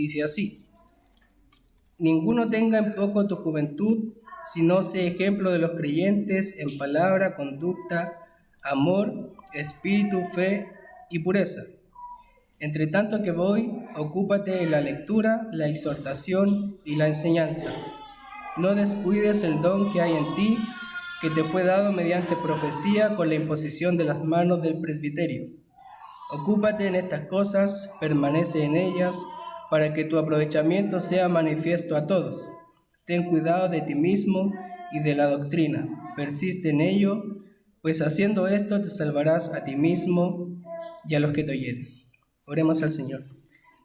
dice así: ninguno tenga en poco tu juventud, sino sé ejemplo de los creyentes en palabra, conducta, amor, espíritu, fe y pureza. Entre tanto que voy, ocúpate en la lectura, la exhortación y la enseñanza. No descuides el don que hay en ti, que te fue dado mediante profecía con la imposición de las manos del presbiterio. Ocúpate en estas cosas, permanece en ellas, para que tu aprovechamiento sea manifiesto a todos. Ten cuidado de ti mismo y de la doctrina. Persiste en ello, pues haciendo esto te salvarás a ti mismo y a los que te oyeren. Oremos al Señor.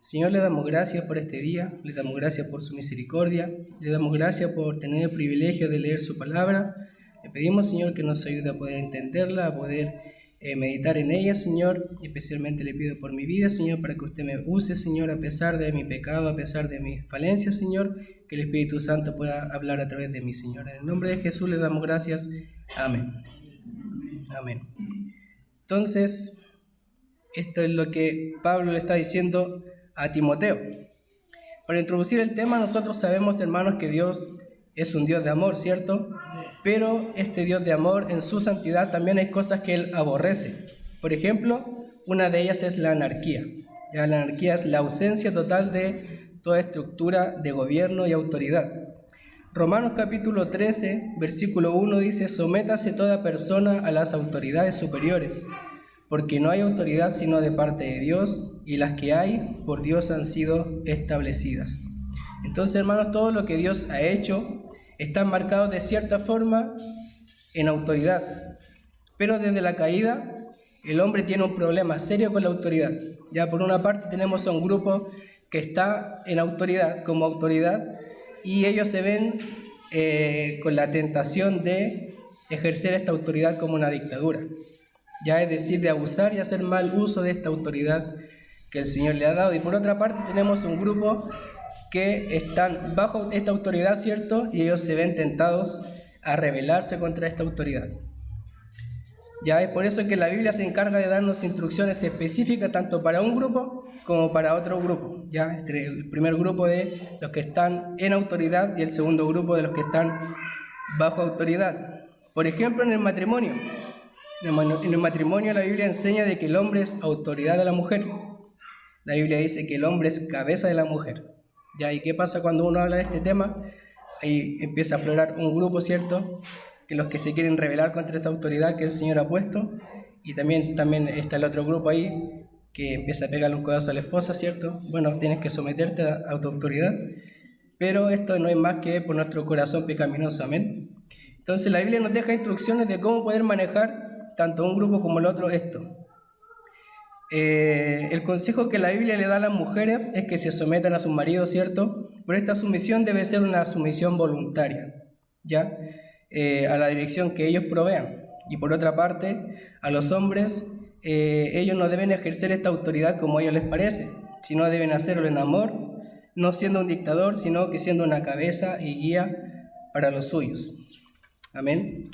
Señor, le damos gracias por este día, le damos gracias por su misericordia, le damos gracias por tener el privilegio de leer su palabra. Le pedimos, Señor, que nos ayude a poder entenderla, a poder meditar en ella, Señor. Especialmente le pido por mi vida, Señor, para que usted me use, Señor, a pesar de mi pecado, a pesar de mis falencias, Señor, que el Espíritu Santo pueda hablar a través de mí, Señor. En el nombre de Jesús le damos gracias. Amén. Amén. Entonces, esto es lo que Pablo le está diciendo a Timoteo. Para introducir el tema, nosotros sabemos, hermanos, que Dios es un Dios de amor, ¿cierto? Pero este Dios de amor, en su santidad, también hay cosas que Él aborrece. Por ejemplo, una de ellas es la anarquía. Ya, la anarquía es la ausencia total de toda estructura de gobierno y autoridad. Romanos capítulo 13, versículo 1 dice: sométase toda persona a las autoridades superiores, porque no hay autoridad sino de parte de Dios, y las que hay por Dios han sido establecidas. Entonces, hermanos, todo lo que Dios ha hecho está marcado de cierta forma en autoridad. Pero desde la caída, el hombre tiene un problema serio con la autoridad. Ya por una parte tenemos a un grupo que está en autoridad, como autoridad, y ellos se ven con la tentación de ejercer esta autoridad como una dictadura. Ya es decir, de abusar y hacer mal uso de esta autoridad que el Señor le ha dado. Y por otra parte tenemos un grupo que están bajo esta autoridad, ¿cierto? Y ellos se ven tentados a rebelarse contra esta autoridad. Ya es por eso que la Biblia se encarga de darnos instrucciones específicas tanto para un grupo como para otro grupo. Ya el primer grupo de los que están en autoridad y el segundo grupo de los que están bajo autoridad. Por ejemplo, en el matrimonio. En el matrimonio la Biblia enseña de que el hombre es autoridad de la mujer. La Biblia dice que el hombre es cabeza de la mujer. ¿Ya? ¿Y qué pasa cuando uno habla de este tema? Ahí empieza a aflorar un grupo, ¿cierto? Que los que se quieren rebelar contra esta autoridad que el Señor ha puesto. Y también está el otro grupo ahí que empieza a pegarle un codazo a la esposa, ¿cierto? Bueno, tienes que someterte a tu autoridad. Pero esto no es más que por nuestro corazón pecaminoso, amén. Entonces la Biblia nos deja instrucciones de cómo poder manejar tanto un grupo como el otro esto. El consejo que la Biblia le da a las mujeres es que se sometan a sus maridos, ¿cierto? Pero esta sumisión debe ser una sumisión voluntaria, ¿ya? A la dirección que ellos provean. Y por otra parte, a los hombres, ellos no deben ejercer esta autoridad como a ellos les parece, sino deben hacerlo en amor, no siendo un dictador, sino que siendo una cabeza y guía para los suyos. Amén.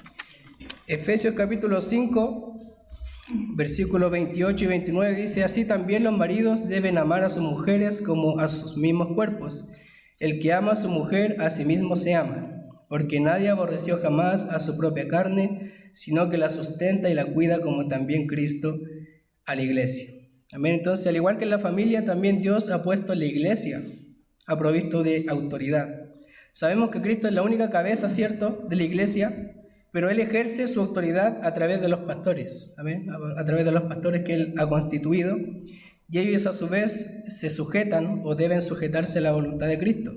Efesios capítulo 5, versículos 28 y 29 dice: así también los maridos deben amar a sus mujeres como a sus mismos cuerpos. El que ama a su mujer, a sí mismo se ama, porque nadie aborreció jamás a su propia carne, sino que la sustenta y la cuida, como también Cristo a la iglesia. Amén. Entonces, al igual que en la familia, también Dios ha puesto a la iglesia, ha provisto de autoridad. Sabemos que Cristo es la única cabeza, ¿cierto?, de la iglesia, pero Él ejerce su autoridad a través de los pastores, ¿amén? A través de los pastores que Él ha constituido, y ellos a su vez se sujetan o deben sujetarse a la voluntad de Cristo.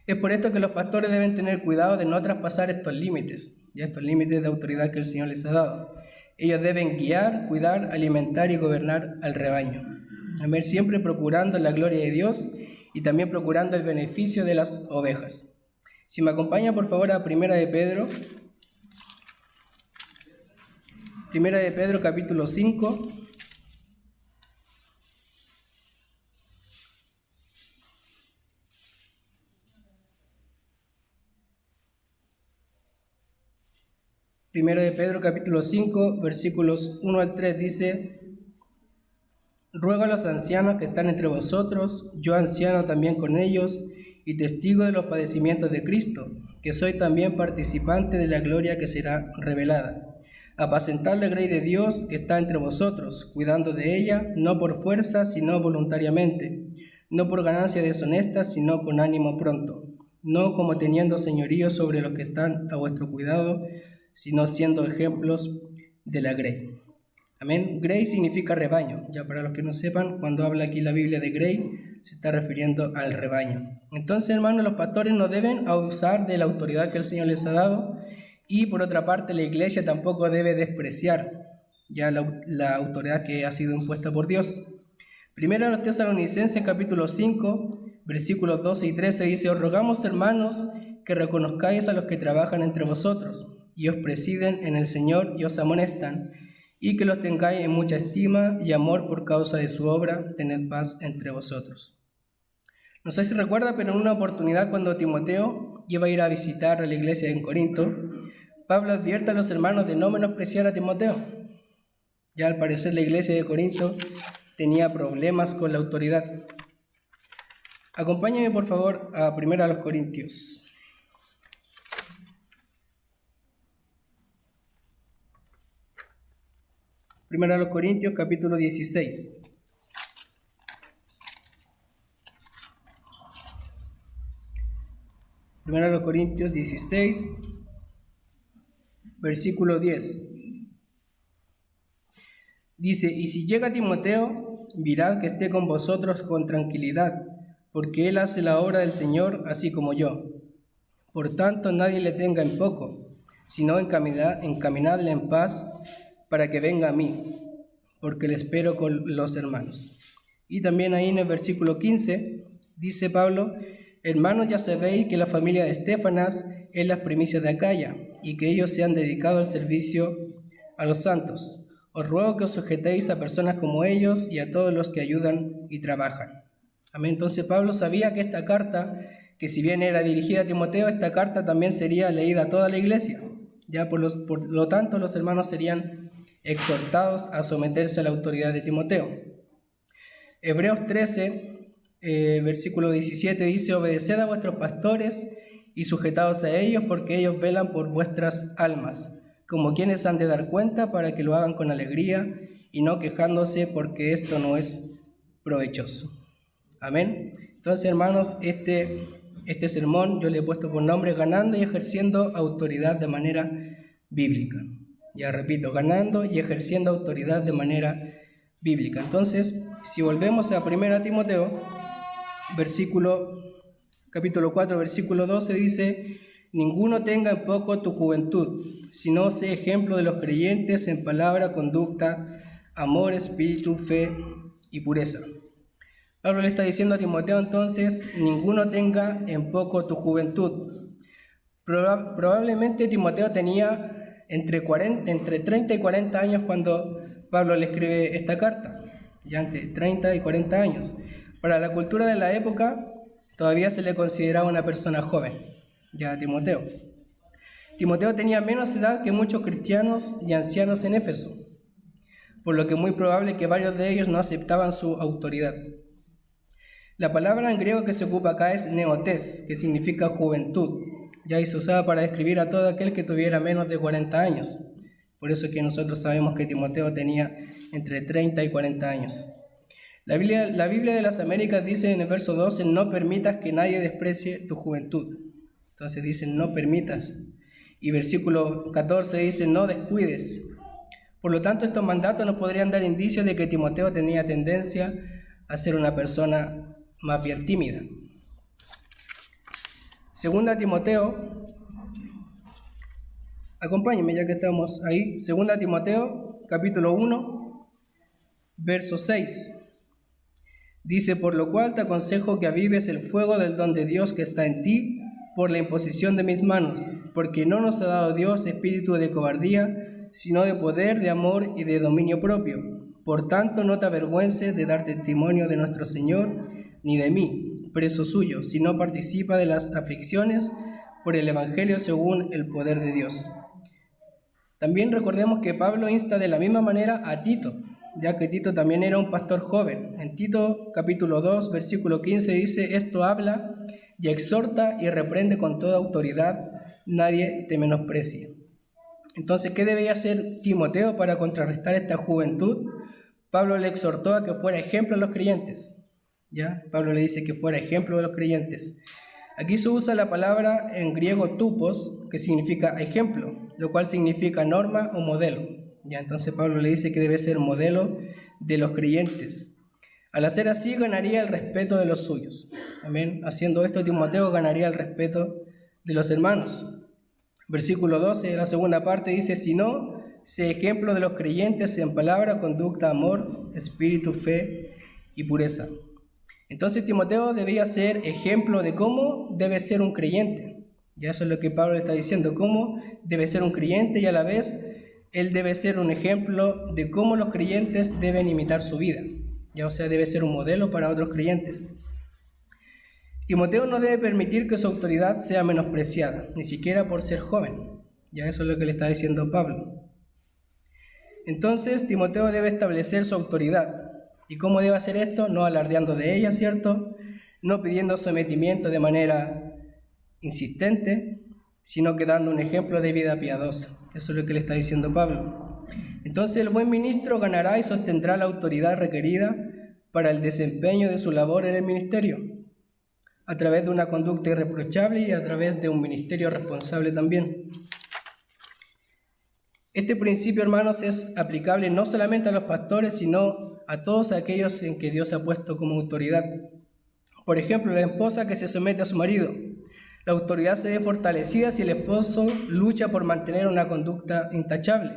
Es por esto que los pastores deben tener cuidado de no traspasar estos límites, ya estos límites de autoridad que el Señor les ha dado. Ellos deben guiar, cuidar, alimentar y gobernar al rebaño. Amén, siempre procurando la gloria de Dios y también procurando el beneficio de las ovejas. Si me acompaña por favor a Primera de Pedro capítulo 5. Primera de Pedro capítulo 5, versículos 1 al 3 dice: Ruego a los ancianos que están entre vosotros, yo anciano también con ellos, y testigo de los padecimientos de Cristo, que soy también participante de la gloria que será revelada. Apacentad la grey de Dios que está entre vosotros, cuidando de ella, no por fuerza, sino voluntariamente, no por ganancia deshonesta, sino con ánimo pronto, no como teniendo señorío sobre los que están a vuestro cuidado, sino siendo ejemplos de la grey. Amén. Grey significa rebaño. Ya para los que no sepan, cuando habla aquí la Biblia de grey, se está refiriendo al rebaño. Entonces, hermanos, los pastores no deben abusar de la autoridad que el Señor les ha dado, y por otra parte, la iglesia tampoco debe despreciar ya la autoridad que ha sido impuesta por Dios. Primero a los Tesalonicenses, capítulo 5, versículos 12 y 13, dice: os rogamos, hermanos, que reconozcáis a los que trabajan entre vosotros, y os presiden en el Señor y os amonestan, y que los tengáis en mucha estima y amor por causa de su obra, tened paz entre vosotros. No sé si recuerda, pero en una oportunidad cuando Timoteo iba a ir a visitar a la iglesia en Corinto, Pablo advierte a los hermanos de no menospreciar a Timoteo. Ya al parecer la iglesia de Corinto tenía problemas con la autoridad. Acompáñenme por favor a 1 Corintios. 1 Corintios capítulo 16. Primero Corintios 16, versículo 10. Dice: y si llega Timoteo, mirad que esté con vosotros con tranquilidad, porque él hace la obra del Señor así como yo. Por tanto, nadie le tenga en poco, sino encaminadle en paz, para que venga a mí, porque le espero con los hermanos. Y también ahí en el versículo 15, dice Pablo: hermanos, ya sabéis que la familia de Estéfanas es las primicias de Acaya, y que ellos se han dedicado al servicio a los santos. Os ruego que os sujetéis a personas como ellos y a todos los que ayudan y trabajan. Amén. Entonces Pablo sabía que esta carta, que si bien era dirigida a Timoteo, esta carta también sería leída a toda la iglesia. Ya por lo tanto, los hermanos serían exhortados a someterse a la autoridad de Timoteo. Hebreos 13, versículo 17 dice: obedeced a vuestros pastores y sujetaos a ellos, porque ellos velan por vuestras almas, como quienes han de dar cuenta, para que lo hagan con alegría y no quejándose, porque esto no es provechoso. Amén. Entonces, hermanos, este sermón yo le he puesto por nombre: ganando y ejerciendo autoridad de manera bíblica. Ya repito, ganando y ejerciendo autoridad de manera bíblica. Entonces, si volvemos a 1 Timoteo, capítulo 4, versículo 12, dice: ninguno tenga en poco tu juventud, sino sé ejemplo de los creyentes en palabra, conducta, amor, espíritu, fe y pureza. Pablo le está diciendo a Timoteo entonces: ninguno tenga en poco tu juventud. Probablemente Timoteo tenía entre 30 y 40 años cuando Pablo le escribe esta carta, ya entre 30 y 40 años. Para la cultura de la época todavía se le consideraba una persona joven, ya Timoteo. Timoteo tenía menos edad que muchos cristianos y ancianos en Éfeso, por lo que es muy probable que varios de ellos no aceptaban su autoridad. La palabra en griego que se ocupa acá es neotes, que significa juventud, ya y se usaba para describir a todo aquel que tuviera menos de 40 años. Por eso es que nosotros sabemos que Timoteo tenía entre 30 y 40 años. La Biblia de las Américas dice en el verso 12: no permitas que nadie desprecie tu juventud. Entonces dice: no permitas. Y versículo 14 dice: no descuides. Por lo tanto, estos mandatos nos podrían dar indicios de que Timoteo tenía tendencia a ser una persona más bien tímida. Segunda Timoteo, acompáñenme ya que estamos ahí. Segunda Timoteo, capítulo 1, verso 6. Dice: por lo cual te aconsejo que avives el fuego del don de Dios que está en ti por la imposición de mis manos, porque no nos ha dado Dios espíritu de cobardía, sino de poder, de amor y de dominio propio. Por tanto, no te avergüences de dar testimonio de nuestro Señor, ni de mí, preso suyo, sino participa de las aflicciones por el Evangelio según el poder de Dios. También recordemos que Pablo insta de la misma manera a Tito, ya que Tito también era un pastor joven. En Tito capítulo 2, versículo 15 dice: esto habla y exhorta y reprende con toda autoridad, nadie te menosprecie. Entonces, ¿qué debía hacer Timoteo para contrarrestar esta juventud? Pablo le exhortó a que fuera ejemplo de los creyentes. ¿Ya? Pablo le dice que fuera ejemplo de los creyentes. Aquí se usa la palabra en griego tupos, que significa ejemplo, lo cual significa norma o modelo. ¿Ya? Entonces Pablo le dice que debe ser modelo de los creyentes. Al hacer así ganaría el respeto de los suyos. Amén. Haciendo esto, Timoteo ganaría el respeto de los hermanos. Versículo 12, la segunda parte dice: si no, sé ejemplo de los creyentes en palabra, conducta, amor, espíritu, fe y pureza. Entonces Timoteo debía ser ejemplo de cómo debe ser un creyente. Ya eso es lo que Pablo le está diciendo, cómo debe ser un creyente, y a la vez él debe ser un ejemplo de cómo los creyentes deben imitar su vida. Ya, o sea, debe ser un modelo para otros creyentes. Timoteo no debe permitir que su autoridad sea menospreciada, ni siquiera por ser joven. Ya eso es lo que le está diciendo Pablo. Entonces Timoteo debe establecer su autoridad. ¿Y cómo debe hacer esto? No alardeando de ella, ¿cierto? No pidiendo sometimiento de manera insistente, sino que dando un ejemplo de vida piadosa. Eso es lo que le está diciendo Pablo. Entonces el buen ministro ganará y sostendrá la autoridad requerida para el desempeño de su labor en el ministerio, a través de una conducta irreprochable y a través de un ministerio responsable también. Este principio, hermanos, es aplicable no solamente a los pastores, sino a todos aquellos en que Dios ha puesto como autoridad. Por ejemplo, la esposa que se somete a su marido. La autoridad se ve fortalecida si el esposo lucha por mantener una conducta intachable.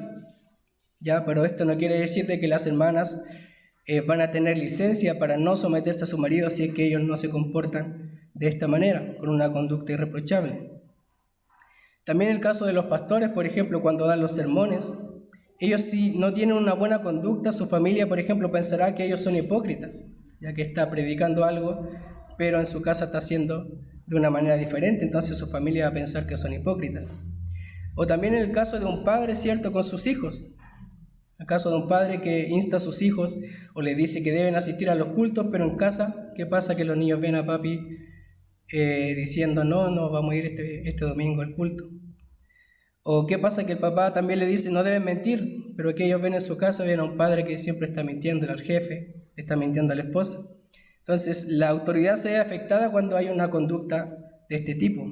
Ya, pero esto no quiere decir de que las hermanas van a tener licencia para no someterse a su marido si es que ellos no se comportan de esta manera, con una conducta irreprochable. También en el caso de los pastores, por ejemplo, cuando dan los sermones, ellos si no tienen una buena conducta, su familia, por ejemplo, pensará que ellos son hipócritas, ya que está predicando algo, pero en su casa está haciendo de una manera diferente, entonces su familia va a pensar que son hipócritas. O también en el caso de un padre, ¿cierto?, con sus hijos. El caso de un padre que insta a sus hijos o le dice que deben asistir a los cultos, pero en casa, ¿qué pasa? Que los niños ven a papi diciendo, no vamos a ir este domingo al culto. O qué pasa que el papá también le dice, no deben mentir, pero que ellos ven en su casa, ven a un padre que siempre está mintiendo al jefe, está mintiendo a la esposa. Entonces, la autoridad se ve afectada cuando hay una conducta de este tipo.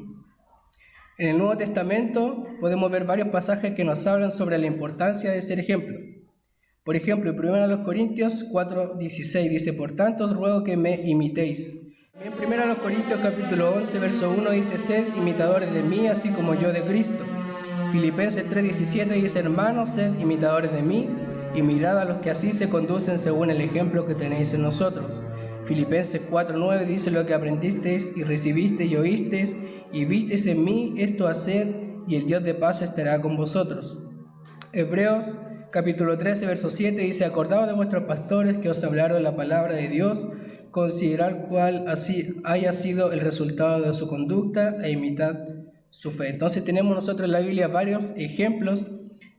En el Nuevo Testamento podemos ver varios pasajes que nos hablan sobre la importancia de ser ejemplo. Por ejemplo, en 1 Corintios 4:16 dice, por tanto os ruego que me imitéis. En 1 Corintios capítulo 11, verso 1 dice, sed imitadores de mí, así como yo de Cristo. Filipenses 3:17 dice, hermanos, sed imitadores de mí, y mirad a los que así se conducen según el ejemplo que tenéis en nosotros. Filipenses 4:9 dice, lo que aprendisteis y recibisteis y oísteis y visteis en mí, esto haced, y el Dios de paz estará con vosotros. Hebreos capítulo 13, verso 7 dice, acordaos de vuestros pastores que os hablaron la palabra de Dios, considerad cuál así haya sido el resultado de su conducta e imitad su fe. Entonces tenemos nosotros en la Biblia varios ejemplos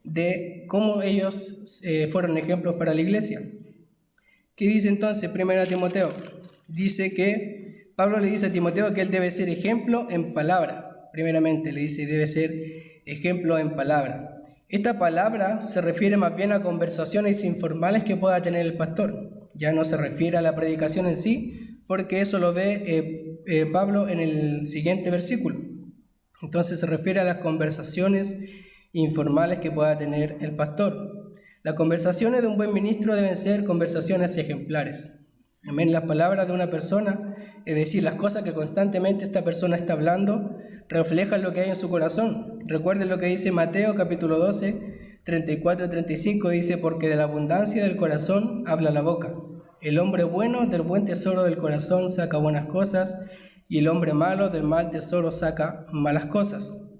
de cómo ellos fueron ejemplos para la iglesia. ¿Qué dice entonces 1 Timoteo? Dice que Pablo le dice a Timoteo que él debe ser ejemplo en palabra. Primeramente le dice, debe ser ejemplo en palabra. Esta palabra se refiere más bien a conversaciones informales que pueda tener el pastor. Ya no se refiere a la predicación en sí, porque eso lo ve Pablo en el siguiente versículo. Entonces se refiere a las conversaciones informales que pueda tener el pastor. Las conversaciones de un buen ministro deben ser conversaciones ejemplares. Amén. Las palabras de una persona, es decir, las cosas que constantemente esta persona está hablando, reflejan lo que hay en su corazón. Recuerden lo que dice Mateo capítulo 12, 34 y 35, dice, porque de la abundancia del corazón habla la boca. El hombre bueno del buen tesoro del corazón saca buenas cosas, y el hombre malo del mal tesoro saca malas cosas.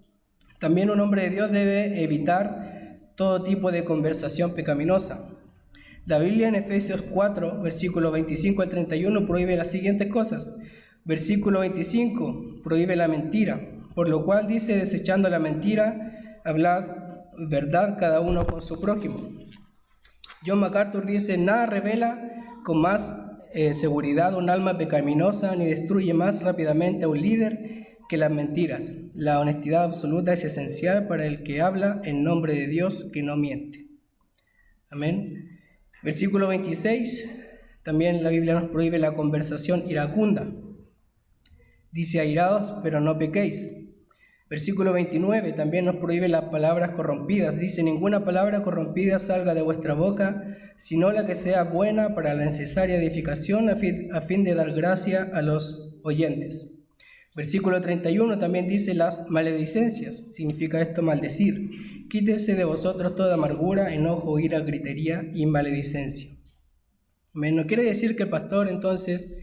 También un hombre de Dios debe evitar todo tipo de conversación pecaminosa. La Biblia en Efesios 4, versículo 25 al 31, prohíbe las siguientes cosas. Versículo 25, prohíbe la mentira, por lo cual dice, desechando la mentira, hablad verdad cada uno con su prójimo. John MacArthur dice: nada revela con más seguridad un alma pecaminosa ni destruye más rápidamente a un líder que las mentiras. La honestidad absoluta es esencial para el que habla en nombre de Dios que no miente. Amén. Versículo 26, también la Biblia nos prohíbe la conversación iracunda. Dice: airaos, pero no pequéis. Versículo 29, también nos prohíbe las palabras corrompidas. Dice: ninguna palabra corrompida salga de vuestra boca, sino la que sea buena para la necesaria edificación, a fin de dar gracia a los oyentes. Versículo 31 también dice: las maledicencias, significa esto maldecir. Quítese de vosotros toda amargura, enojo, ira, gritería y maledicencia. No quiere decir que el pastor entonces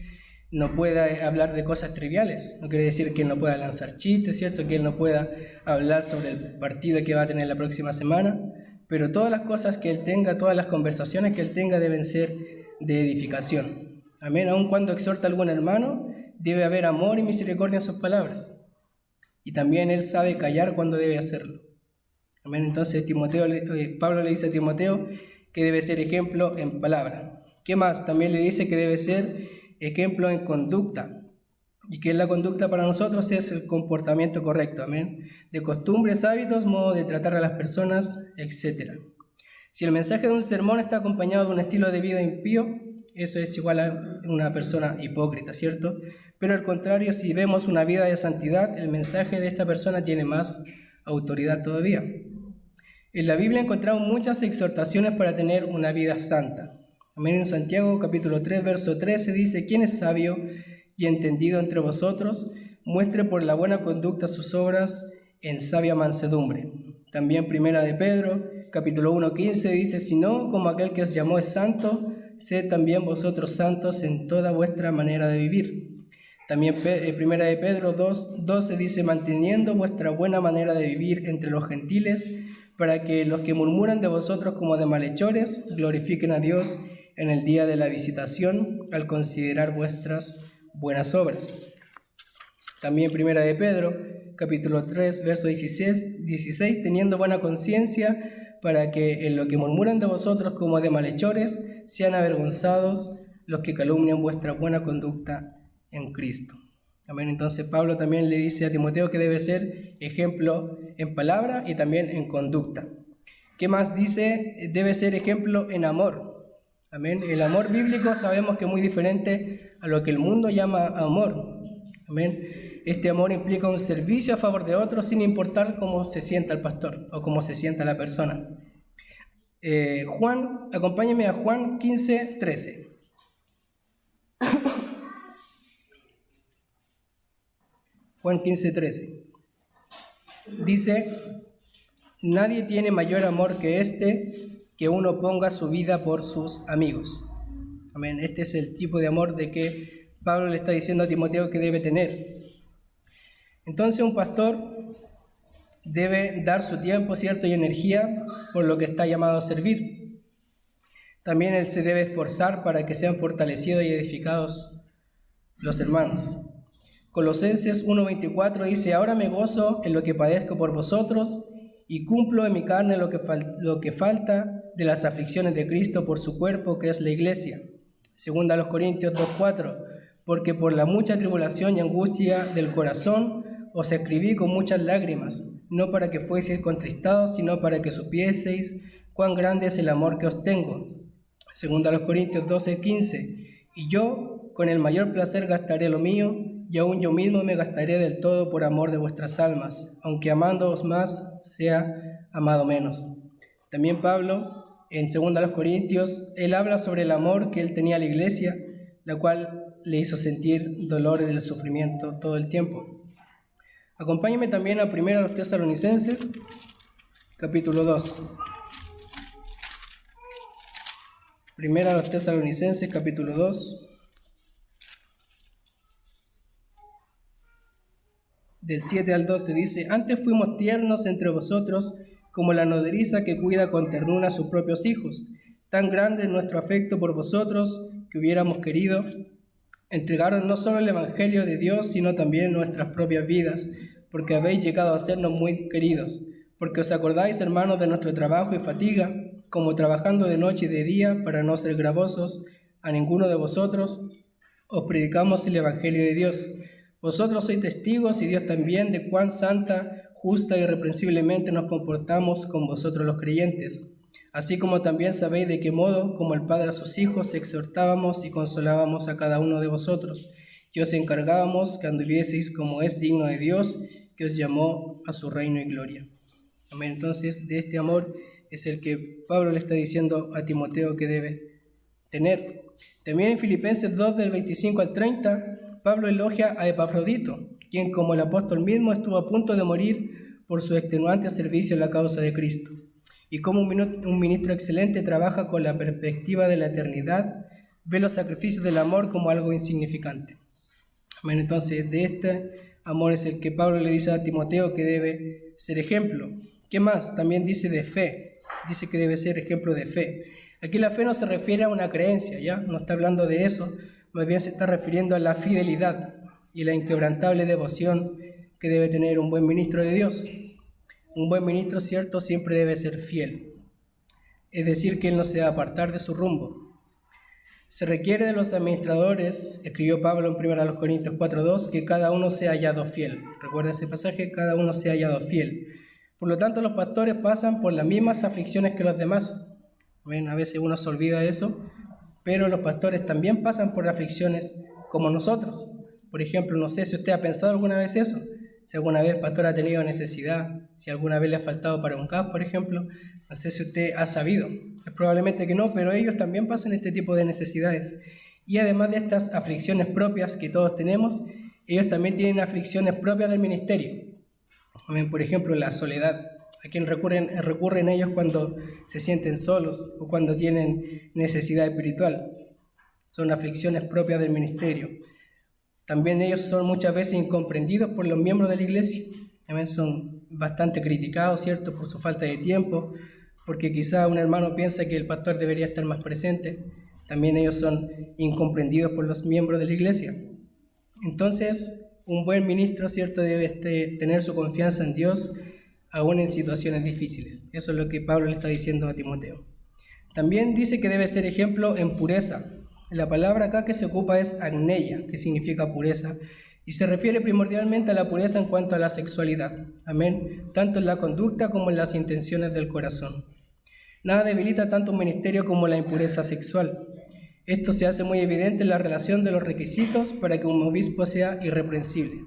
no pueda hablar de cosas triviales, no quiere decir que él no pueda lanzar chistes, ¿cierto? Que él no pueda hablar sobre el partido que va a tener la próxima semana, pero todas las cosas que él tenga, todas las conversaciones que él tenga deben ser de edificación. Amén. Aun cuando exhorta a algún hermano, debe haber amor y misericordia en sus palabras. Y también él sabe callar cuando debe hacerlo. Amén. Entonces Pablo le dice a Timoteo que debe ser ejemplo en palabra. ¿Qué más? También le dice que debe ser ejemplo en conducta. Y que la conducta para nosotros es el comportamiento correcto. Amén. De costumbres, hábitos, modo de tratar a las personas, etc. Si el mensaje de un sermón está acompañado de un estilo de vida impío, eso es igual a una persona hipócrita, ¿cierto? Pero al contrario, si vemos una vida de santidad, el mensaje de esta persona tiene más autoridad todavía. En la Biblia encontramos muchas exhortaciones para tener una vida santa. Amén. En Santiago capítulo 3, verso 13 dice: ¿quién es sabio y entendido entre vosotros? Muestre por la buena conducta sus obras en sabia mansedumbre. También Primera de Pedro capítulo 1, 15 dice: si no, como aquel que os llamó es santo, sed también vosotros santos en toda vuestra manera de vivir. También Primera de Pedro 2, 12 dice: manteniendo vuestra buena manera de vivir entre los gentiles, para que los que murmuran de vosotros como de malhechores glorifiquen a Dios en el día de la visitación, al considerar vuestras buenas obras. También Primera de Pedro capítulo 3, verso 16, teniendo buena conciencia, para que en lo que murmuran de vosotros como de malhechores sean avergonzados los que calumnian vuestra buena conducta en Cristo. Amén. Entonces Pablo también le dice a Timoteo que debe ser ejemplo en palabra y también en conducta. ¿Qué más dice? Debe ser ejemplo en amor. Amén. El amor bíblico sabemos que es muy diferente a lo que el mundo llama amor. Amén. Este amor implica un servicio a favor de otros sin importar cómo se sienta el pastor o cómo se sienta la persona. Acompáñeme a Juan 15, 13. Juan 15, 13. Dice: nadie tiene mayor amor que este, que uno ponga su vida por sus amigos. Amén. Este es el tipo de amor de que Pablo le está diciendo a Timoteo que debe tener. Entonces un pastor debe dar su tiempo, ¿cierto?, y energía por lo que está llamado a servir. También él se debe esforzar para que sean fortalecidos y edificados los hermanos. Colosenses 1:24 dice: ahora me gozo en lo que padezco por vosotros y cumplo en mi carne lo que falta de las aflicciones de Cristo por su cuerpo, que es la iglesia. Segunda a los Corintios 2:4: porque por la mucha tribulación y angustia del corazón os escribí con muchas lágrimas, no para que fueseis contristados, sino para que supieseis cuán grande es el amor que os tengo. Segunda a los Corintios 12:15: y yo con el mayor placer gastaré lo mío, y aún yo mismo me gastaré del todo por amor de vuestras almas, aunque amándoos más sea amado menos. También Pablo, en 2 Corintios, él habla sobre el amor que él tenía a la iglesia, la cual le hizo sentir dolor del sufrimiento todo el tiempo. Acompáñenme también a 1 Tesalonicenses, capítulo 2. 1 Tesalonicenses, capítulo 2. Del 7 al 12 dice: antes fuimos tiernos entre vosotros, como la nodriza que cuida con ternura a sus propios hijos. Tan grande es nuestro afecto por vosotros, que hubiéramos querido entregaros no solo el Evangelio de Dios, sino también nuestras propias vidas, porque habéis llegado a sernos muy queridos, porque os acordáis, hermanos, de nuestro trabajo y fatiga, como trabajando de noche y de día para no ser gravosos a ninguno de vosotros, os predicamos el Evangelio de Dios. Vosotros sois testigos y Dios también de cuán santa, justa y irreprensiblemente nos comportamos con vosotros los creyentes. Así como también sabéis de qué modo, como el Padre a sus hijos, exhortábamos y consolábamos a cada uno de vosotros, y os encargábamos que anduvieseis como es digno de Dios, que os llamó a su reino y gloria. Amén. Entonces, de este amor es el que Pablo le está diciendo a Timoteo que debe tener. También en Filipenses 2, del 25 al 30, Pablo elogia a Epafrodito, quien como el apóstol mismo estuvo a punto de morir por su extenuante servicio en la causa de Cristo. Y como un ministro excelente trabaja con la perspectiva de la eternidad, ve los sacrificios del amor como algo insignificante. Amén. Entonces, de este amor es el que Pablo le dice a Timoteo que debe ser ejemplo. ¿Qué más? También dice de fe. Dice que debe ser ejemplo de fe. Aquí la fe no se refiere a una creencia, ¿ya? No está hablando de eso, más bien se está refiriendo a la fidelidad y la inquebrantable devoción que debe tener un buen ministro de Dios. Un buen ministro, cierto, siempre debe ser fiel, es decir, que él no se va a apartar de su rumbo. Se requiere de los administradores, escribió Pablo en 1 Corintios 4:2, que cada uno sea hallado fiel. Recuerda ese pasaje, cada uno sea hallado fiel. Por lo tanto, los pastores pasan por las mismas aflicciones que los demás. Bueno, a veces uno se olvida de eso, pero los pastores también pasan por aflicciones como nosotros. Por ejemplo, no sé si usted ha pensado alguna vez eso, si alguna vez el pastor ha tenido necesidad, si alguna vez le ha faltado para un CAP, por ejemplo, no sé si usted ha sabido, probablemente que no, pero ellos también pasan este tipo de necesidades. Y además de estas aflicciones propias que todos tenemos, ellos también tienen aflicciones propias del ministerio. Por ejemplo, la soledad. ¿A quién recurren ellos cuando se sienten solos o cuando tienen necesidad espiritual? Son aflicciones propias del ministerio. También ellos son muchas veces incomprendidos por los miembros de la iglesia. También son bastante criticados, ¿cierto?, por su falta de tiempo, porque quizá un hermano piensa que el pastor debería estar más presente. También ellos son incomprendidos por los miembros de la iglesia. Entonces, un buen ministro, ¿cierto?, debe tener su confianza en Dios, aún en situaciones difíciles. Eso es lo que Pablo le está diciendo a Timoteo. También dice que debe ser ejemplo en pureza. La palabra acá que se ocupa es agneia, que significa pureza, y se refiere primordialmente a la pureza en cuanto a la sexualidad. Amén. Tanto en la conducta como en las intenciones del corazón. Nada debilita tanto un ministerio como la impureza sexual. Esto se hace muy evidente en la relación de los requisitos para que un obispo sea irreprensible.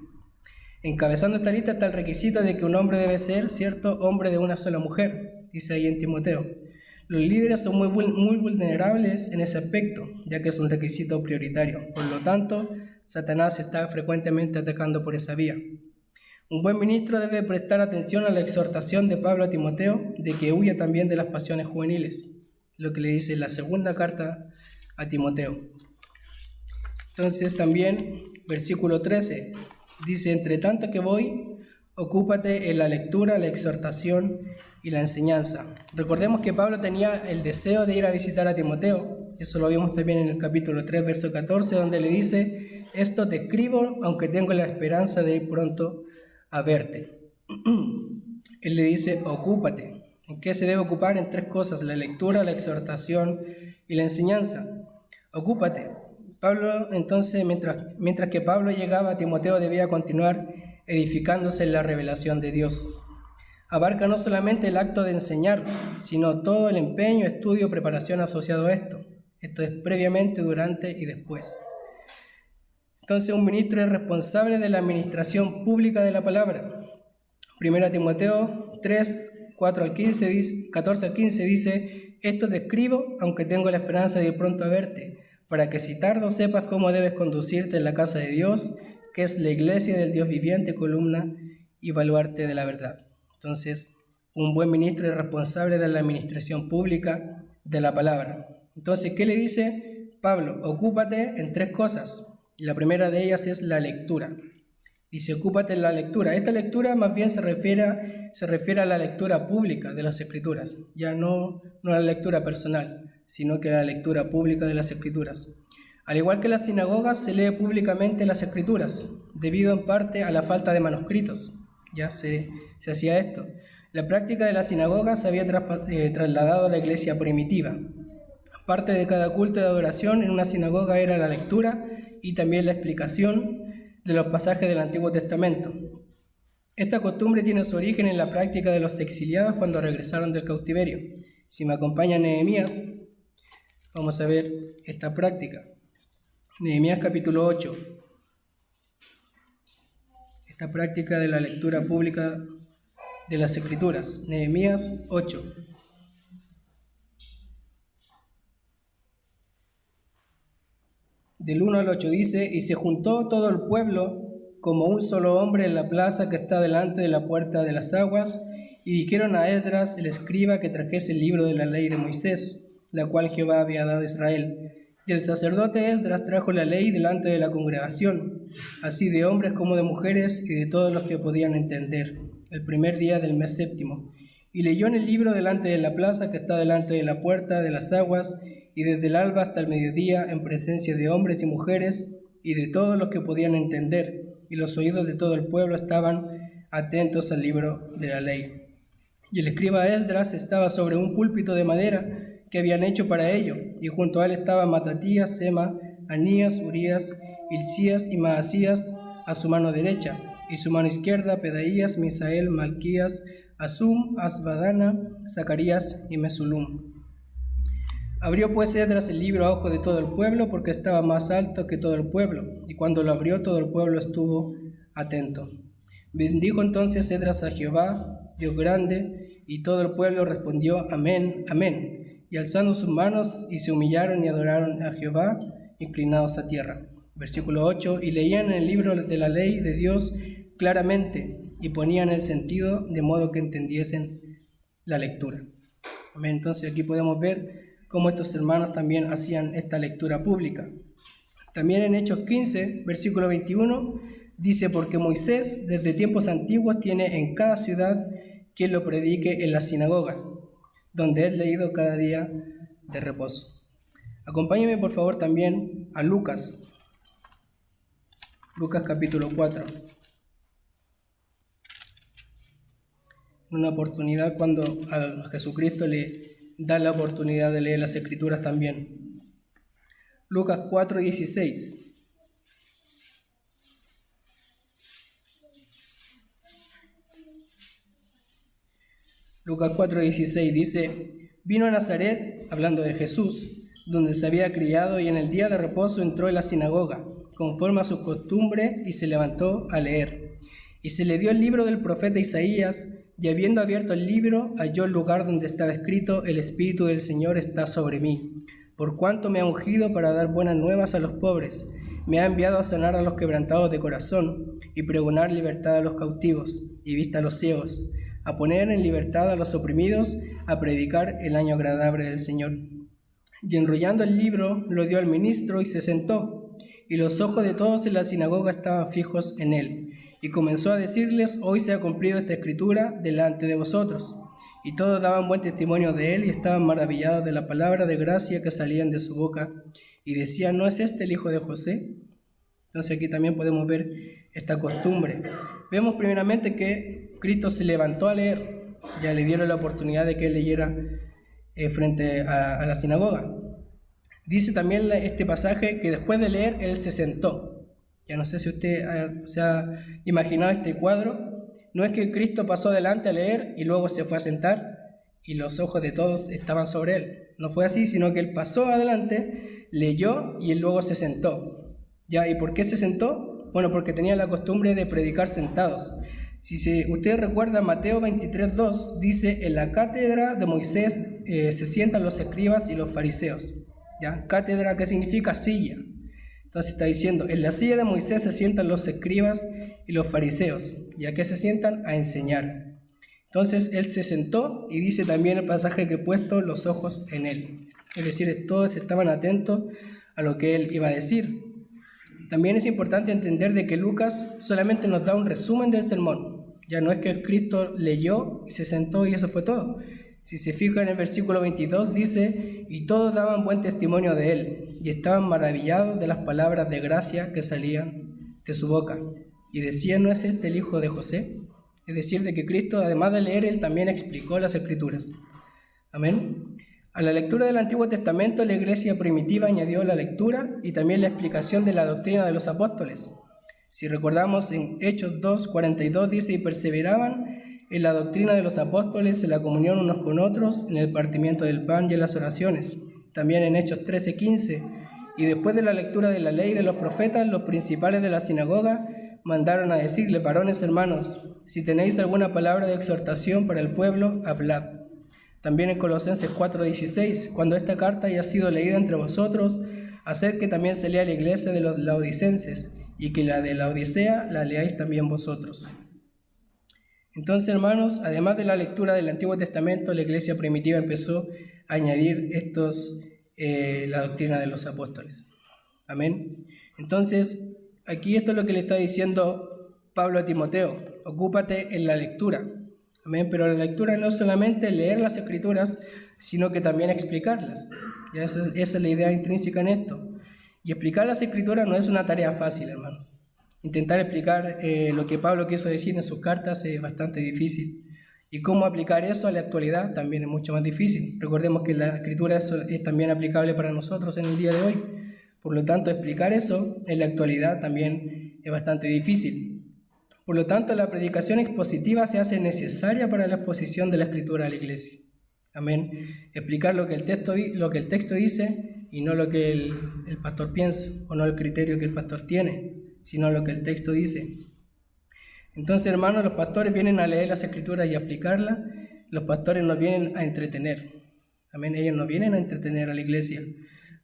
Encabezando esta lista está el requisito de que un hombre debe ser, cierto, hombre de una sola mujer, dice ahí en Timoteo. Los líderes son muy vulnerables en ese aspecto, ya que es un requisito prioritario. Por lo tanto, Satanás está frecuentemente atacando por esa vía. Un buen ministro debe prestar atención a la exhortación de Pablo a Timoteo de que huya también de las pasiones juveniles, lo que le dice la segunda carta a Timoteo. Entonces también, versículo 13, dice: entre tanto que voy, ocúpate en la lectura, la exhortación y la enseñanza. Recordemos que Pablo tenía el deseo de ir a visitar a Timoteo. Eso lo vimos también en el capítulo 3, verso 14, donde le dice: esto te escribo, aunque tengo la esperanza de ir pronto a verte. Él le dice: ocúpate. ¿En qué se debe ocupar? En tres cosas: la lectura, la exhortación y la enseñanza. Ocúpate. Pablo, entonces, mientras que Pablo llegaba a Timoteo, debía continuar edificándose en la revelación de Dios. Abarca no solamente el acto de enseñar, sino todo el empeño, estudio, preparación asociado a esto. Esto es previamente, durante y después. Entonces, un ministro es responsable de la administración pública de la palabra. 1 Timoteo 3, 14 al 15 dice: esto te escribo, aunque tengo la esperanza de ir pronto a verte, para que si tardo sepas cómo debes conducirte en la casa de Dios, que es la iglesia del Dios viviente, columna y baluarte de la verdad. Entonces, un buen ministro es responsable de la administración pública de la palabra. Entonces, ¿qué le dice Pablo? Ocúpate en tres cosas. Y la primera de ellas es la lectura. Dice: ocúpate en la lectura. Esta lectura más bien se refiere a la lectura pública de las Escrituras, ya no a la lectura personal, sino que a la lectura pública de las Escrituras. Al igual que en las sinagogas, se lee públicamente las Escrituras, debido en parte a la falta de manuscritos. Ya se hacía esto. La práctica de la sinagoga se había trasladado a la iglesia primitiva. Parte de cada culto de adoración en una sinagoga era la lectura y también la explicación de los pasajes del Antiguo Testamento. Esta costumbre tiene su origen en la práctica de los exiliados cuando regresaron del cautiverio. Si me acompaña Nehemías, vamos a ver esta práctica. Nehemías capítulo 8. Esta práctica de la lectura pública de las Escrituras. Nehemías 8. Del 1 al 8 dice: y se juntó todo el pueblo como un solo hombre en la plaza que está delante de la puerta de las aguas, y dijeron a Esdras el escriba que trajese el libro de la ley de Moisés, la cual Jehová había dado a Israel. Y el sacerdote Esdras trajo la ley delante de la congregación, así de hombres como de mujeres y de todos los que podían entender, el primer día del mes séptimo. Y leyó en el libro delante de la plaza que está delante de la puerta de las aguas, y desde el alba hasta el mediodía, en presencia de hombres y mujeres y de todos los que podían entender, y los oídos de todo el pueblo estaban atentos al libro de la ley. Y el escriba Esdras estaba sobre un púlpito de madera que habían hecho para ello, y junto a él estaban Matatías, Sema, Anías, Urías, Hilcías y Maasías a su mano derecha, y su mano izquierda Pedaías, Misael, Malquías, Asum, Asbadana, Zacarías y Mesulum. Abrió pues Esdras el libro a ojo de todo el pueblo, porque estaba más alto que todo el pueblo, y cuando lo abrió todo el pueblo estuvo atento. Bendijo entonces Esdras a Jehová, Dios grande, y todo el pueblo respondió amén, amén, y alzando sus manos y se humillaron y adoraron a Jehová, inclinados a tierra. Versículo 8, y leían en el libro de la ley de Dios claramente, y ponían el sentido de modo que entendiesen la lectura. Amén. Entonces aquí podemos ver cómo estos hermanos también hacían esta lectura pública. También en Hechos 15, versículo 21, dice: porque Moisés desde tiempos antiguos tiene en cada ciudad quien lo predique en las sinagogas, donde es leído cada día de reposo. Acompáñenme por favor también a Lucas. Lucas capítulo 4. En una oportunidad cuando a Jesucristo le da la oportunidad de leer las Escrituras también. Lucas 4:16. Lucas 4:16 dice: vino a Nazaret, hablando de Jesús, donde se había criado, y en el día de reposo entró en la sinagoga, conforme a su costumbre, y se levantó a leer. Y se le dio el libro del profeta Isaías, y habiendo abierto el libro, halló el lugar donde estaba escrito: el Espíritu del Señor está sobre mí, por cuanto me ha ungido para dar buenas nuevas a los pobres, me ha enviado a sanar a los quebrantados de corazón, y pregonar libertad a los cautivos, y vista a los ciegos, a poner en libertad a los oprimidos, a predicar el año agradable del Señor. Y enrollando el libro, lo dio al ministro y se sentó, y los ojos de todos en la sinagoga estaban fijos en él. Y comenzó a decirles: hoy se ha cumplido esta escritura delante de vosotros. Y todos daban buen testimonio de él y estaban maravillados de la palabra de gracia que salían de su boca. Y decían: ¿no es este el hijo de José? Entonces aquí también podemos ver esta costumbre. Vemos primeramente que Cristo se levantó a leer. Ya le dieron la oportunidad de que él leyera frente a la sinagoga. Dice también este pasaje que después de leer él se sentó. Ya no sé si usted se ha imaginado este cuadro. No es que Cristo pasó adelante a leer y luego se fue a sentar y los ojos de todos estaban sobre él. No fue así, sino que él pasó adelante, leyó y él luego se sentó. ¿Ya? ¿Y por qué se sentó? Bueno, porque tenía la costumbre de predicar sentados. Si usted recuerda, Mateo 23:2 dice: en la cátedra de Moisés se sientan los escribas y los fariseos. ¿Ya? Cátedra, ¿qué significa? Silla. Entonces está diciendo: en la silla de Moisés se sientan los escribas y los fariseos. ¿Y a qué se sientan? A enseñar. Entonces él se sentó, y dice también el pasaje que he puesto los ojos en él. Es decir, todos estaban atentos a lo que él iba a decir. También es importante entender de que Lucas solamente nos da un resumen del sermón. Ya no es que Cristo leyó y se sentó y eso fue todo. Si se fija en el versículo 22 dice: y todos daban buen testimonio de él, y estaban maravillados de las palabras de gracia que salían de su boca. Y decían: ¿no es este el hijo de José? Es decir, de que Cristo, además de leer, Él también explicó las Escrituras. Amén. A la lectura del Antiguo Testamento, la iglesia primitiva añadió la lectura y también la explicación de la doctrina de los apóstoles. Si recordamos en Hechos 2:42 dice: y perseveraban en la doctrina de los apóstoles, en la comunión unos con otros, en el partimiento del pan y en las oraciones. También en Hechos 13:15: y después de la lectura de la ley y de los profetas, los principales de la sinagoga mandaron a decirle: varones hermanos, si tenéis alguna palabra de exhortación para el pueblo, hablad. También en Colosenses 4:16: cuando esta carta haya sido leída entre vosotros, haced que también se lea la iglesia de los laodicenses, y que la de la Odisea la leáis también vosotros. Entonces, hermanos, además de la lectura del Antiguo Testamento, la iglesia primitiva empezó a añadir la doctrina de los apóstoles. Amén. Entonces, aquí esto es lo que le está diciendo Pablo a Timoteo: ocúpate en la lectura. Amén. Pero la lectura no es solamente leer las Escrituras, sino que también explicarlas. ¿Ya? Esa es la idea intrínseca en esto. Y explicar las Escrituras no es una tarea fácil, hermanos. Intentar explicar lo que Pablo quiso decir en sus cartas es bastante difícil. Y cómo aplicar eso a la actualidad también es mucho más difícil. Recordemos que la Escritura es también aplicable para nosotros en el día de hoy. Por lo tanto, explicar eso en la actualidad también es bastante difícil. Por lo tanto, la predicación expositiva se hace necesaria para la exposición de la Escritura a la iglesia. Amén. Explicar lo que el texto dice y no lo que el pastor piensa, o no el criterio que el pastor tiene, sino lo que el texto dice. Entonces, hermanos, los pastores vienen a leer las Escrituras y a aplicarlas. Los pastores no vienen a entretener. Amén. Ellos no vienen a entretener a la iglesia.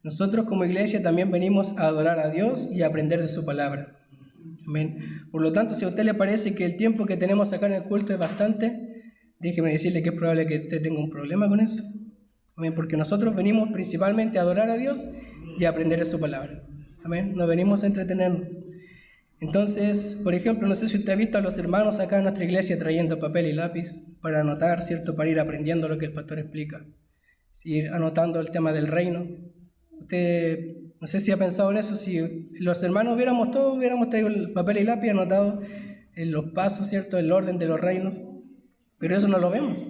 Nosotros como iglesia también venimos a adorar a Dios y a aprender de su palabra. Amén. Por lo tanto, si a usted le parece que el tiempo que tenemos acá en el culto es bastante, déjeme decirle que es probable que usted tenga un problema con eso. Amén. Porque nosotros venimos principalmente a adorar a Dios y a aprender de su palabra. Amén. No venimos a entretenernos. Entonces, por ejemplo, no sé si usted ha visto a los hermanos acá en nuestra iglesia trayendo papel y lápiz para anotar, ¿cierto? Para ir aprendiendo lo que el pastor explica. Ir anotando el tema del reino. Usted, no sé si ha pensado en eso, si los hermanos todos hubiéramos traído el papel y lápiz, anotado en los pasos, ¿cierto? El orden de los reinos, pero eso no lo vemos.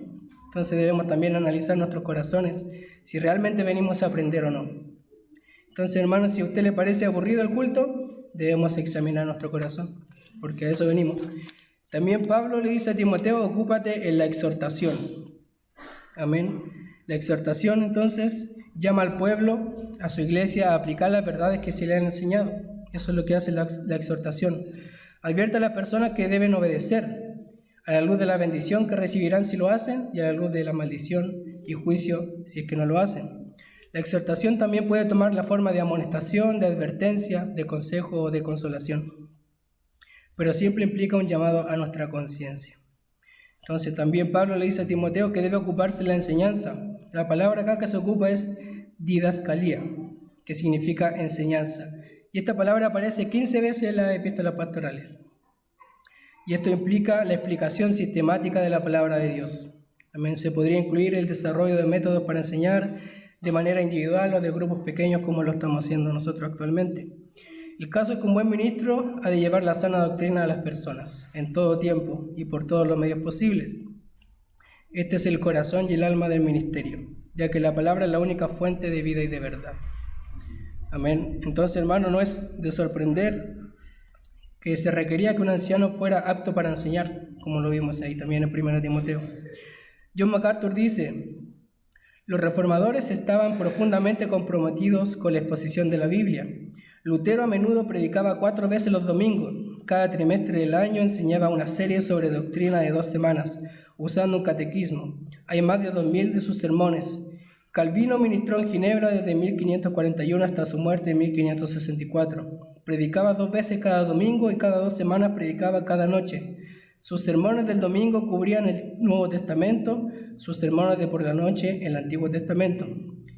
Entonces debemos también analizar nuestros corazones, si realmente venimos a aprender o no. Entonces, hermanos, si a usted le parece aburrido el culto, debemos examinar nuestro corazón, porque a eso venimos. También Pablo le dice a Timoteo: ocúpate en la exhortación. Amén. La exhortación, entonces, llama al pueblo, a su iglesia, a aplicar las verdades que se le han enseñado. Eso es lo que hace la exhortación. Advierte a las personas que deben obedecer, a la luz de la bendición que recibirán si lo hacen, y a la luz de la maldición y juicio si es que no lo hacen. La exhortación también puede tomar la forma de amonestación, de advertencia, de consejo o de consolación, pero siempre implica un llamado a nuestra conciencia. Entonces también Pablo le dice a Timoteo que debe ocuparse de la enseñanza. La palabra acá que se ocupa es didascalía, que significa enseñanza. Y esta palabra aparece 15 veces en las epístolas pastorales. Y esto implica la explicación sistemática de la palabra de Dios. También se podría incluir el desarrollo de métodos para enseñar de manera individual o de grupos pequeños como lo estamos haciendo nosotros actualmente. El caso es que un buen ministro ha de llevar la sana doctrina a las personas, en todo tiempo y por todos los medios posibles. Este es el corazón y el alma del ministerio, ya que la palabra es la única fuente de vida y de verdad. Amén. Entonces, hermano, no es de sorprender que se requería que un anciano fuera apto para enseñar, como lo vimos ahí también en 1 Timoteo. John MacArthur dice: los reformadores estaban profundamente comprometidos con la exposición de la Biblia. Lutero a menudo predicaba 4 veces los domingos. Cada trimestre del año enseñaba una serie sobre doctrina de 2 semanas, usando un catequismo. Hay más de 2000 de sus sermones. Calvino ministró en Ginebra desde 1541 hasta su muerte en 1564. Predicaba 2 veces cada domingo y cada 2 semanas predicaba cada noche. Sus sermones del domingo cubrían el Nuevo Testamento, sus sermones de por la noche el Antiguo Testamento.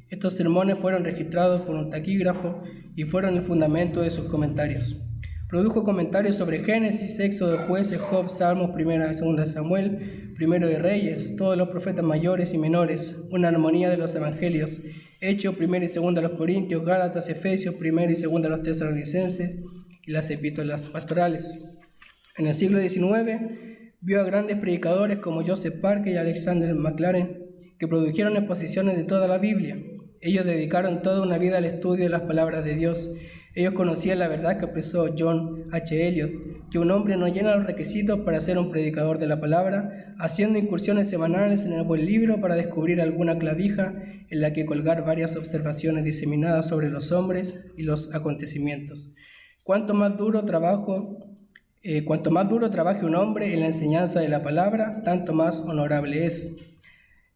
Estos sermones fueron registrados por un taquígrafo y fueron el fundamento de sus comentarios. Produjo comentarios sobre Génesis, Éxodo, Jueces, Job, Salmos, 1 y 2 Samuel, 1 de Reyes, todos los profetas mayores y menores, una armonía de los evangelios, Hechos, 1 y 2 de los Corintios, Gálatas, Efesios, 1 y 2 de los Tesalonicenses y las epístolas pastorales. En el siglo XIX Vio a grandes predicadores como Joseph Parker y Alexander McLaren, que produjeron exposiciones de toda la Biblia. Ellos dedicaron toda una vida al estudio de las palabras de Dios. Ellos conocían la verdad que expresó John H. Eliot, que un hombre no llena los requisitos para ser un predicador de la palabra, haciendo incursiones semanales en el buen libro para descubrir alguna clavija en la que colgar varias observaciones diseminadas sobre los hombres y los acontecimientos. Cuanto más duro trabaje un hombre en la enseñanza de la palabra, tanto más honorable es.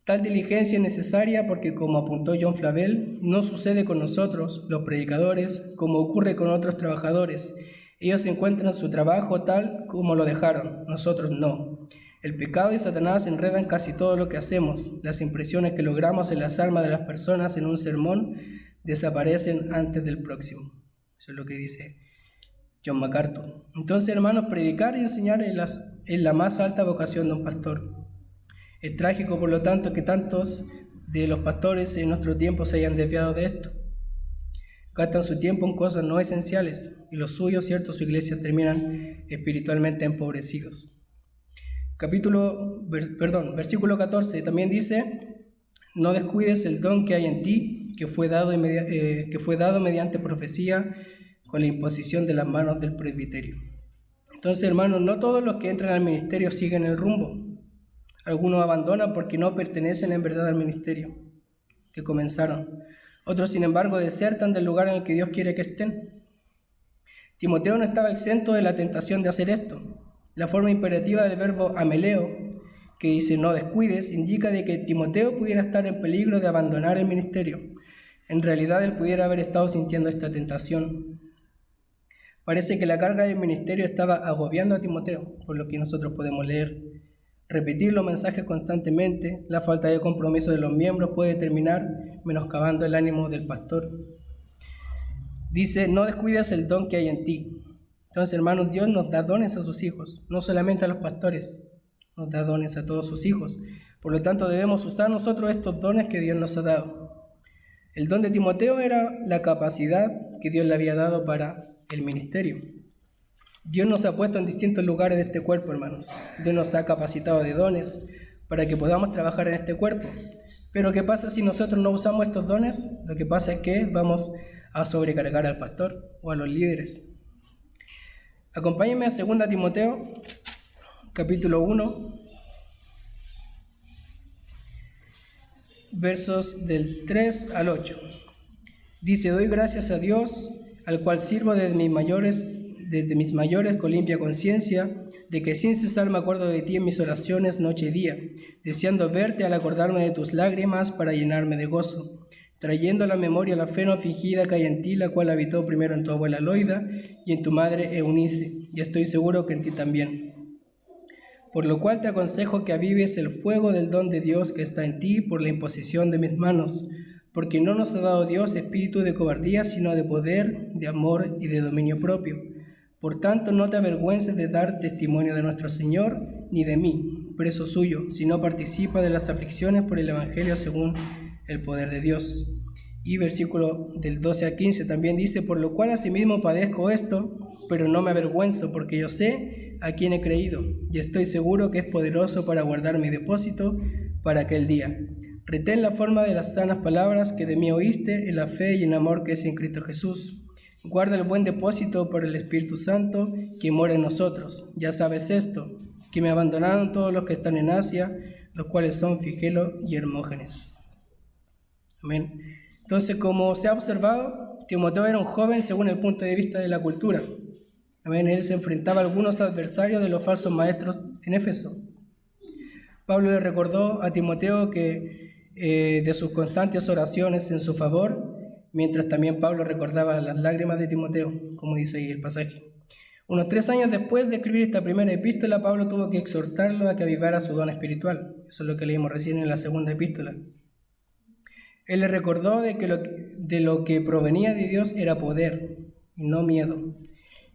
Tal diligencia es necesaria porque, como apuntó John Flavel, no sucede con nosotros, los predicadores, como ocurre con otros trabajadores. Ellos encuentran su trabajo tal como lo dejaron, nosotros no. El pecado y Satanás enredan casi todo lo que hacemos. Las impresiones que logramos en las almas de las personas en un sermón desaparecen antes del próximo. Eso es lo que dice John MacArthur. Entonces, hermanos, predicar y enseñar es la más alta vocación de un pastor. Es trágico, por lo tanto, que tantos de los pastores en nuestro tiempo se hayan desviado de esto. Gastan su tiempo en cosas no esenciales y los suyos, cierto, su iglesia terminan espiritualmente empobrecidos. Versículo 14 también dice: no descuides el don que hay en ti, que fue dado mediante profecía con la imposición de las manos del presbiterio. Entonces, hermanos, no todos los que entran al ministerio siguen el rumbo. Algunos abandonan porque no pertenecen en verdad al ministerio que comenzaron. Otros, sin embargo, desertan del lugar en el que Dios quiere que estén. Timoteo no estaba exento de la tentación de hacer esto. La forma imperativa del verbo ameleo, que dice no descuides, indica de que Timoteo pudiera estar en peligro de abandonar el ministerio. En realidad, él pudiera haber estado sintiendo esta tentación. Parece que la carga del ministerio estaba agobiando a Timoteo, por lo que nosotros podemos leer. Repetir los mensajes constantemente, la falta de compromiso de los miembros puede terminar menoscabando el ánimo del pastor. Dice, no descuides el don que hay en ti. Entonces, hermanos, Dios nos da dones a sus hijos, no solamente a los pastores, nos da dones a todos sus hijos. Por lo tanto, debemos usar nosotros estos dones que Dios nos ha dado. El don de Timoteo era la capacidad que Dios le había dado para el ministerio. Dios nos ha puesto en distintos lugares de este cuerpo, hermanos. Dios nos ha capacitado de dones para que podamos trabajar en este cuerpo. Pero ¿qué pasa si nosotros no usamos estos dones? Lo que pasa es que vamos a sobrecargar al pastor o a los líderes. Acompáñenme a 2 Timoteo, capítulo 1, versos del 3 al 8. Dice, doy gracias a Dios, al cual sirvo desde mis mayores con limpia conciencia, de que sin cesar me acuerdo de ti en mis oraciones noche y día, deseando verte al acordarme de tus lágrimas para llenarme de gozo, trayendo a la memoria la fe no fingida que hay en ti, la cual habitó primero en tu abuela Loida y en tu madre Eunice, y estoy seguro que en ti también. Por lo cual te aconsejo que avives el fuego del don de Dios que está en ti por la imposición de mis manos, porque no nos ha dado Dios espíritu de cobardía, sino de poder, de amor y de dominio propio. Por tanto, no te avergüences de dar testimonio de nuestro Señor, ni de mí, preso suyo, sino participa de las aflicciones por el Evangelio según el poder de Dios. Y versículo del 12 al 15 también dice, por lo cual asimismo padezco esto, pero no me avergüenzo, porque yo sé a quién he creído, y estoy seguro que es poderoso para guardar mi depósito para aquel día. Retén la forma de las sanas palabras que de mí oíste, en la fe y en amor que es en Cristo Jesús. Guarda el buen depósito por el Espíritu Santo que mora en nosotros. Ya sabes esto, que me abandonaron todos los que están en Asia, los cuales son Figelo y Hermógenes. Amén. Entonces, como se ha observado, Timoteo era un joven según el punto de vista de la cultura. Amén. Él se enfrentaba a algunos adversarios de los falsos maestros en Éfeso. Pablo le recordó a Timoteo que de sus constantes oraciones en su favor, mientras también Pablo recordaba las lágrimas de Timoteo, como dice ahí el pasaje. Unos 3 años después de escribir esta primera epístola, Pablo tuvo que exhortarlo a que avivara su don espiritual. Eso es lo que leímos recién en la segunda epístola. Él le recordó de lo que provenía de Dios era poder y no miedo.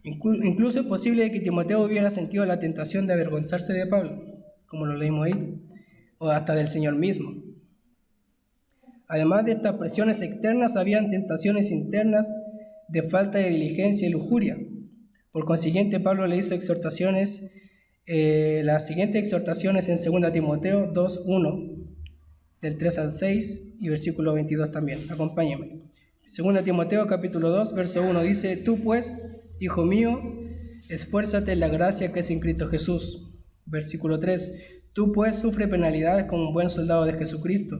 Incluso es posible que Timoteo hubiera sentido la tentación de avergonzarse de Pablo, como lo leímos ahí, o hasta del Señor mismo. Además de estas presiones externas, habían tentaciones internas de falta de diligencia y lujuria. Por consiguiente, Pablo le hizo exhortaciones Las siguientes exhortaciones en 2 Timoteo 2:1, del 3 al 6 y versículo 22 también. Acompáñenme. 2 Timoteo capítulo 2, verso 1 dice: Tú pues, hijo mío, esfuérzate en la gracia que es en Cristo Jesús. Versículo 3: Tú pues sufre penalidades como un buen soldado de Jesucristo.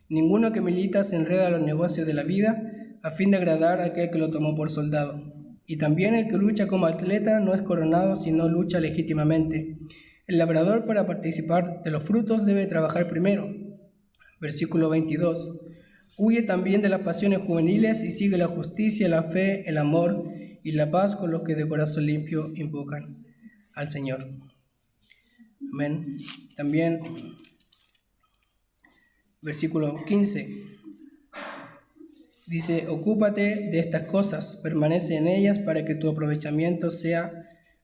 Ninguno que milita se enreda en los negocios de la vida a fin de agradar a aquel que lo tomó por soldado. Y también el que lucha como atleta no es coronado, sino lucha legítimamente. El labrador, para participar de los frutos, debe trabajar primero. Versículo 22. Huye también de las pasiones juveniles y sigue la justicia, la fe, el amor y la paz con los que de corazón limpio invocan al Señor. Amén. También, versículo 15. Dice: ocúpate de estas cosas, permanece en ellas para que tu aprovechamiento sea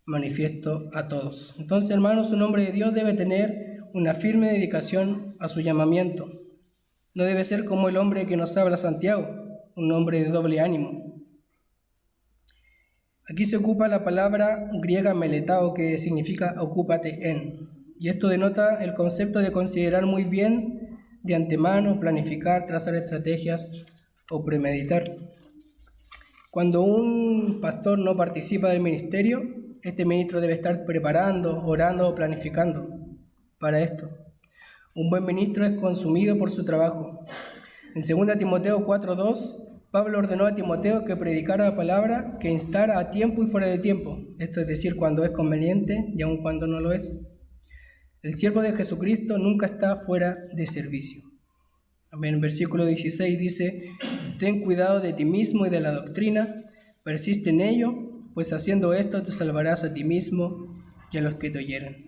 manifiesto a todos. Entonces, hermanos, un hombre de Dios debe tener una firme dedicación a su llamamiento. No debe ser como el hombre que nos habla Santiago, un hombre de doble ánimo. Aquí se ocupa la palabra griega meletao, que significa ocúpate en. Y esto denota el concepto de considerar muy bien de antemano, planificar, trazar estrategias o premeditar. Cuando un pastor no participa del ministerio, este ministro debe estar preparando, orando o planificando para esto. Un buen ministro es consumido por su trabajo. En 2 Timoteo 4:2, Pablo ordenó a Timoteo que predicara la palabra, que instara a tiempo y fuera de tiempo. Esto es decir, cuando es conveniente y aun cuando no lo es. El siervo de Jesucristo nunca está fuera de servicio. Amén. Versículo 16 dice: ten cuidado de ti mismo y de la doctrina, persiste en ello, pues haciendo esto te salvarás a ti mismo y a los que te oyeren.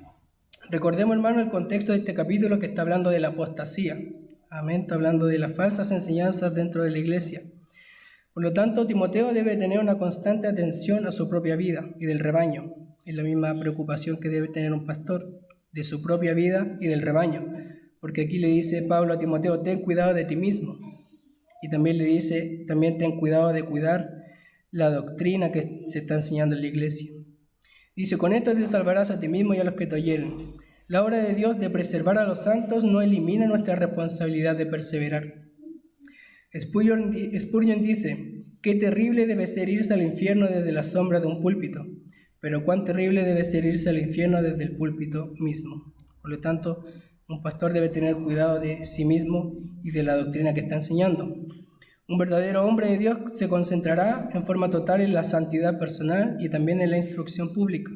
Recordemos, hermano, el contexto de este capítulo, que está hablando de la apostasía. Amén. Está hablando de las falsas enseñanzas dentro de la iglesia. Por lo tanto, Timoteo debe tener una constante atención a su propia vida y del rebaño. Es la misma preocupación que debe tener un pastor, de su propia vida y del rebaño. Porque aquí le dice Pablo a Timoteo: ten cuidado de ti mismo. Y también le dice: también ten cuidado de cuidar la doctrina que se está enseñando en la iglesia. Dice: con esto te salvarás a ti mismo y a los que te oyeren. La obra de Dios de preservar a los santos no elimina nuestra responsabilidad de perseverar. Spurgeon dice: qué terrible debe ser irse al infierno desde la sombra de un púlpito, pero cuán terrible debe ser irse al infierno desde el púlpito mismo. Por lo tanto, un pastor debe tener cuidado de sí mismo y de la doctrina que está enseñando. Un verdadero hombre de Dios se concentrará en forma total en la santidad personal y también en la instrucción pública.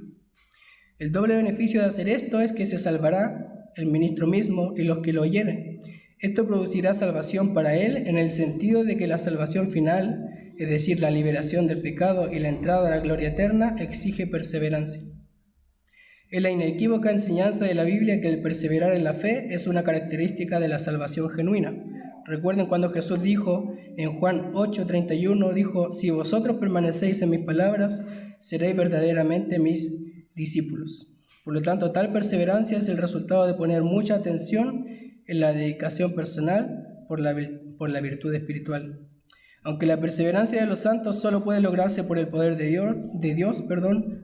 El doble beneficio de hacer esto es que se salvará el ministro mismo y los que lo oyeren. Esto producirá salvación para él, en el sentido de que la salvación final, es decir, la liberación del pecado y la entrada a la gloria eterna, exige perseverancia. Es la inequívoca enseñanza de la Biblia que el perseverar en la fe es una característica de la salvación genuina. Recuerden cuando Jesús dijo en Juan 8:31, dijo: si vosotros permanecéis en mis palabras, seréis verdaderamente mis discípulos. Por lo tanto, tal perseverancia es el resultado de poner mucha atención en la dedicación personal por la virtud espiritual. Aunque la perseverancia de los santos solo puede lograrse por el poder de Dios,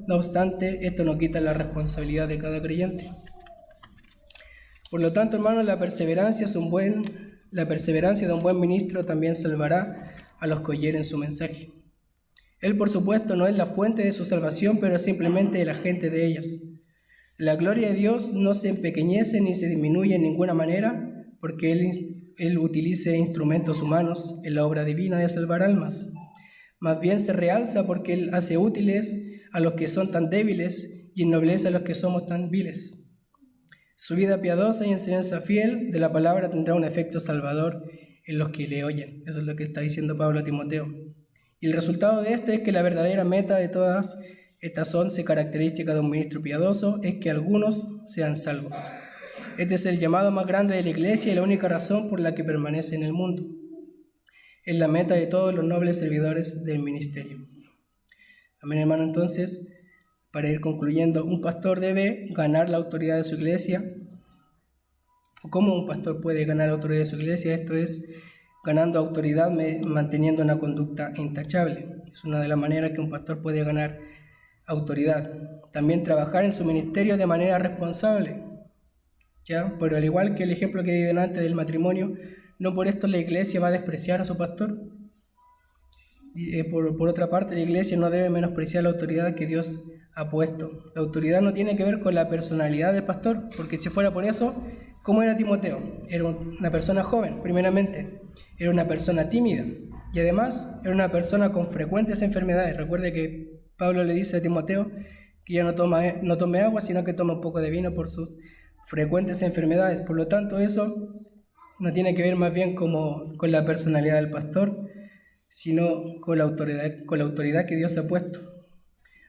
no obstante, esto no quita la responsabilidad de cada creyente. Por lo tanto, hermanos, la perseverancia de un buen ministro también salvará a los que oyeren su mensaje. Él, por supuesto, no es la fuente de su salvación, pero simplemente el agente de ellas. La gloria de Dios no se empequeñece ni se disminuye en ninguna manera, porque Él utilice instrumentos humanos en la obra divina de salvar almas. Más bien se realza porque Él hace útiles a los que son tan débiles y ennoblece a los que somos tan viles. Su vida piadosa y enseñanza fiel de la palabra tendrá un efecto salvador en los que le oyen. Eso es lo que está diciendo Pablo a Timoteo. Y el resultado de esto es que la verdadera meta de todas estas 11 características de un ministro piadoso es que algunos sean salvos. Este es el llamado más grande de la iglesia y la única razón por la que permanece en el mundo. Es la meta de todos los nobles servidores del ministerio. Amén, hermano. Entonces, para ir concluyendo, un pastor debe ganar la autoridad de su iglesia. ¿Cómo un pastor puede ganar la autoridad de su iglesia? Esto es ganando autoridad manteniendo una conducta intachable. Es una de las maneras que un pastor puede ganar autoridad. También trabajar en su ministerio de manera responsable, ¿ya? Pero al igual que el ejemplo que di delante del matrimonio, no por esto la iglesia va a despreciar a su pastor. Por otra parte, la iglesia no debe menospreciar la autoridad que Dios ha puesto. La autoridad no tiene que ver con la personalidad del pastor, porque si fuera por eso, ¿cómo era Timoteo? Era una persona joven, primeramente. Era una persona tímida y además era una persona con frecuentes enfermedades. Recuerde que Pablo le dice a Timoteo que ya no tome agua, sino que tome un poco de vino por sus frecuentes enfermedades. Por lo tanto, eso no tiene que ver más bien con la personalidad del pastor, sino con la autoridad que Dios ha puesto.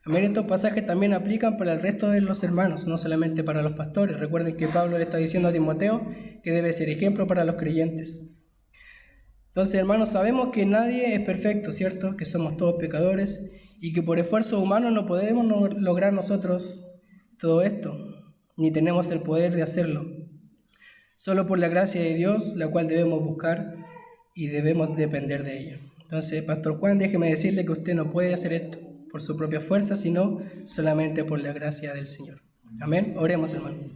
Amén. Estos pasajes también aplican para el resto de los hermanos, no solamente para los pastores. Recuerden que Pablo le está diciendo a Timoteo que debe ser ejemplo para los creyentes. Entonces, hermanos, sabemos que nadie es perfecto, ¿cierto? Que somos todos pecadores y que por esfuerzo humano no podemos lograr nosotros todo esto, ni tenemos el poder de hacerlo. Solo por la gracia de Dios, la cual debemos buscar y debemos depender de ella. Entonces, Pastor Juan, déjeme decirle que usted no puede hacer esto por su propia fuerza, sino solamente por la gracia del Señor. Amén. Oremos, hermanos.